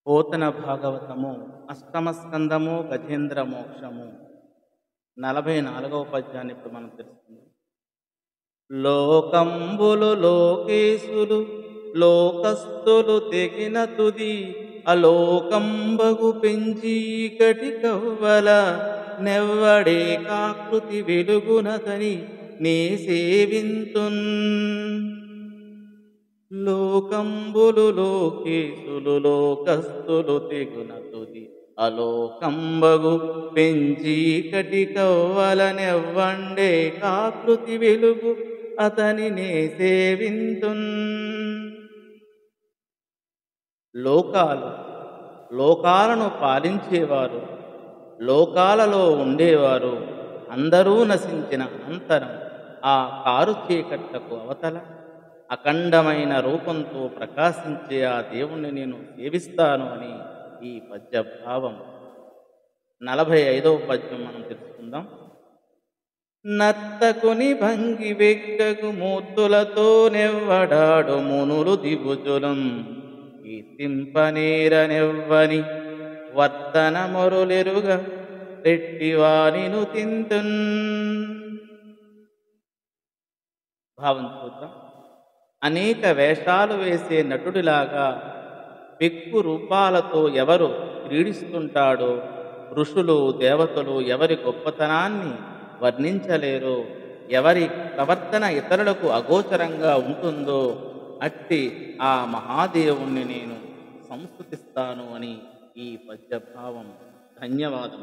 పోతన భాగవతము అష్టమ స్కందము గజేంద్ర మోక్షము 44వ పద్యాన్ని ఇప్పుడు మనం తెలుసుకుందాం. లోకంబులు లోకేశులు లోకస్తులు తెగిన తుది అలోకంబగు పెంచీకటి కవ్వల నెవ్వడే కాకృతి వెలుగునతని నే సేవింతున్. లోకంబులు లోకేశులు లోకస్తులు తెగున తుది అలోకంబగు పెంచీకటి కవ్వలనెవ్వండే కాకృతి వెలుగు అతని నే సేవింతున్. లోకాలను పాలించేవారు, లోకాలలో ఉండేవారు అందరూ నశించిన అనంతరం ఆ కారు చీకట్లకు అవతల అఖండమైన రూపంతో ప్రకాశించే ఆ దేవుణ్ణి నేను సేవిస్తాను అని ఈ పద్య భావం. 45వ పద్యం మనం తెలుసుకుందాం. నత్తకుని భంగి వెగ్గగు మూర్తులతో నెవ్వడాడు మునులు దిగుజులం కీర్తింపనేరనెవ్వని వర్తన మొరులెరుగ రెట్టివానిను తింతున్. భావం చూద్దాం. అనేక వేషాలు వేసే నటుడిలాగా పెక్కు రూపాలతో ఎవరు క్రీడిస్తుంటాడో, ఋషులు దేవతలు ఎవరి గొప్పతనాన్ని వర్ణించలేరో, ఎవరి ప్రవర్తన ఇతరులకు అగోచరంగా ఉంటుందో అట్టి ఆ మహాదేవుణ్ణి నేను సంస్తుతిస్తాను అని ఈ పద్యభావం. ధన్యవాదం.